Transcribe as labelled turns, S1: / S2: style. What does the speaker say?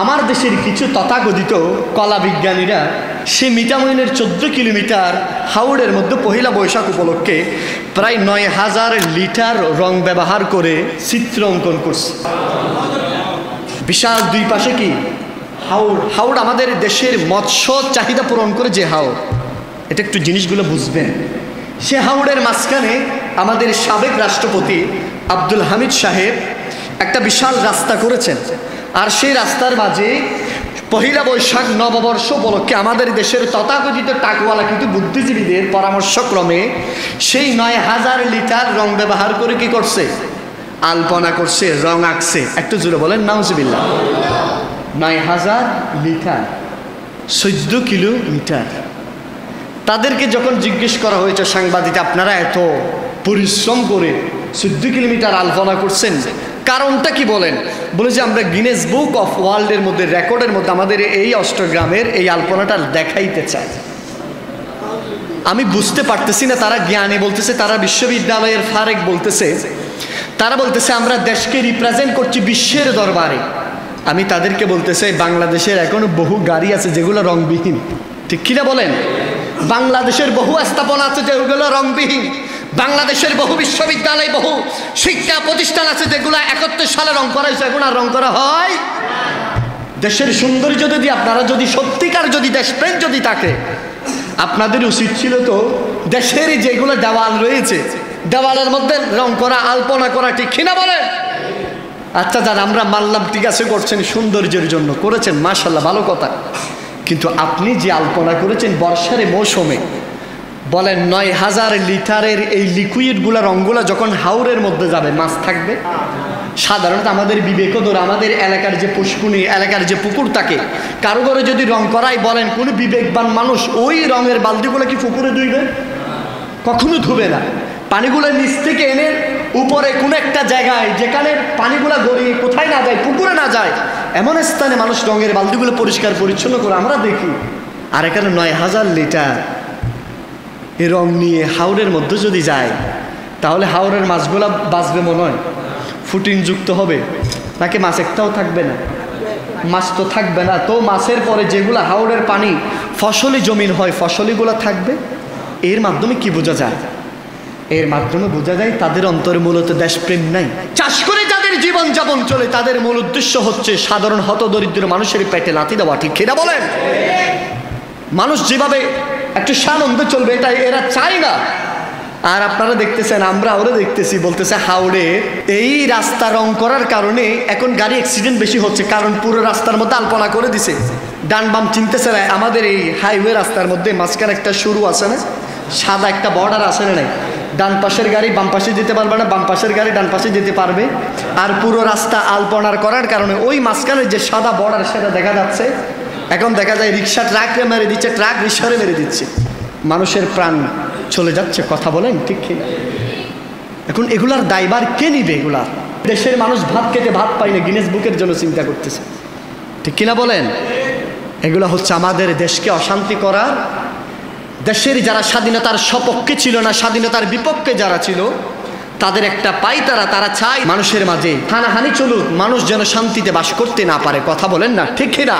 S1: আমার দেশের কিছু তথাকথিত কলা বিজ্ঞানীরা সে মিঠামইনের 14 কিলোমিটার হাওড়ের মধ্যে পহিলা বৈশাখ উপলক্ষে প্রায় 9000 লিটার রং ব্যবহার করে চিত্র অঙ্কন করছে। বিশাল দুই পাশে কি হাওড়। হাওড় আমাদের দেশের মৎস্য চাহিদা পূরণ করে যে হাওড়, এটা একটু জিনিসগুলো বুঝবেন। সে হাওড়ের মাঝখানে আমাদের সাবেক রাষ্ট্রপতি আব্দুল হামিদ সাহেব একটা বিশাল রাস্তা করেছেন। আর সেই রাস্তার মাঝে পহিলা বৈশাখ নববর্ষ উপলক্ষে আমাদের দেশের তথাকথিত টাকওয়ালা কিন্তু বুদ্ধিজীবীদের পরামর্শক্রমে সেই 9000 লিটার রং ব্যবহার করে কি করছে, আলপনা করছে, রং আঁকছে। একটু জোরে বলেন নাউজুবিল্লাহ। 9000 লিটার, 14 কিলোমিটার। তাদেরকে যখন জিজ্ঞেস করা হয়েছে সাংবাদিক, আপনারা এত পরিশ্রম করে 14 কিলোমিটার আলপনা করছেন, কারণটা কি বলেন? বলে যে আমরা গিনেস বুক অফ ওয়ার্ল্ডের মধ্যে রেকর্ডের মধ্যে আমাদের এই অষ্টগ্রামের এই আলপনাটা দেখাইতে চায়। আমি বুঝতে পারতেছি না তারা জ্ঞানী বলতেছে, তারা বিশ্ববিদ্যালয়ের ফারেক বলতেছে, তারা বলতেছে আমরা দেশকে রিপ্রেজেন্ট করছি বিশ্বের দরবারে। আমি তাদেরকে বলতেছি বাংলাদেশের এখনো বহু গাড়ি আছে যেগুলো রংবিহীন, ঠিক কিনা বলেন? বাংলাদেশের বহু স্থাপনা আছে যেগুলো রংবিহীন। বাংলাদেশের বহু বিশ্ববিদ্যালয়, বহু শিক্ষা প্রতিষ্ঠান আছে যেগুলো 71 সালে রং করা হয়েছে, এখন আর রং করা হয়। দেশের সৌন্দর্য যদি আপনারা যদি সত্যিকার যদি দেশপ্রেম যদি থাকে, আপনাদের উচিত ছিল তো দেশের যেগুলো দেওয়াল রয়েছে দেওয়ালের মধ্যে রং করা, আলপনা করা, ঠিক কিনা বলেন? আচ্ছা যারা আমরা মানলাম, ঠিক আছে করছেন সৌন্দর্যের জন্য করেছেন, মাশাআল্লাহ ভালো কথা। কিন্তু আপনি যে আলপনা করেছেন বর্ষার মৌসুমে, বলেন 9000 লিটারের এই লিকুইডগুলা রঙগুলা যখন হাওরের মধ্যে যাবে, মাছ থাকবে? সাধারণত আমাদের বিবেকদর আমাদের এলাকার যে পুষ্কুনি, এলাকার যে পুকুর থাকে, কারো ঘরে যদি রং করাই বলেন, কোনো বিবেকবান মানুষ ওই রঙের বালতিগুলো কি পুকুরে ধুইবে? কখনো ধুবে না। পানিগুলো নিচ থেকে এনে উপরে কোনো একটা জায়গায় যেখানে পানিগুলো গড়িয়ে কোথায় না যায়, পুকুরে না যায়, এমন স্থানে মানুষ রঙের বালতিগুলো পরিষ্কার পরিচ্ছন্ন করে আমরা দেখি। আর এখানে 9000 লিটার এই রং নিয়ে হাওরের মধ্যে যদি যায়, তাহলে হাওরের মাছগুলো বাঁচবে মনে হয়? ফুটিনযুক্ত হবে নাকি মাছ একটাও থাকবে না? মাছ তো থাকবে না। তো মাছের পরে যেগুলো হাওরের পানি ফসলি জমিন হয়, ফসলিগুলো থাকবে। এর মাধ্যমে কি বোঝা যায়? এর মাধ্যমে বোঝা যায় তাদের অন্তরে মূলত দেশপ্রেম নাই। চাষ করে যাদের জীবন যাপন চলে, তাদের মূল উদ্দেশ্য হচ্ছে সাধারণ হতদরিদ্র মানুষের পেটে লাথি দেওয়া, ঠিক কিনা বলেন? মানুষ যেভাবে একটু সানন্দে চলবে এটা এরা চায় না। আর আপনারা দেখতেছেন, আমরা ওরা দেখতেছি, বলতেছে হাওড়ে এই রাস্তা রং করার কারণে এখন গাড়ি অ্যাক্সিডেন্ট বেশি হচ্ছে, কারণ পুরো রাস্তার মধ্যে আলপনা করে দিছে। ডান বাম চিনতেছে না। আমাদের এই হাইওয়ে রাস্তার মধ্যে মাঝখানে একটা শুরু আছে না, সাদা একটা বর্ডার আছে না? নাই, ডান পাশের গাড়ি বাম পাশে যেতে পারবে না, বাম পাশের গাড়ি ডান পাশে যেতে পারবে। আর পুরো রাস্তা আলপনার করার কারণে ওই মাঝখানে যে সাদা বর্ডার সেটা দেখা যাচ্ছে। এখন দেখা যায় রিক্সা ট্রাককে মেরে দিচ্ছে, ট্রাক রিক্সারে মেরে দিচ্ছে, মানুষের প্রাণ চলে যাচ্ছে। কথা বলেন ঠিক কিনা? এখন এগুলার দায়ভার কে নিবে? এগুলা দেশের মানুষ ভাত খেতে ভাত পায় না, গিনেস বুকের জন্য চিন্তা করতেছে, ঠিক কিনা বলেন? এগুলা হচ্ছে আমাদের দেশকে অশান্তি করার। দেশের যারা স্বাধীনতার সপক্ষে ছিল না, স্বাধীনতার বিপক্ষে যারা ছিল, তাদের একটা পাইতারা, তারা চায় মানুষের মাঝে হানাহানি চলুক, মানুষ যেন শান্তিতে বাস করতে না পারে। কথা বলেন না ঠিক কিনা?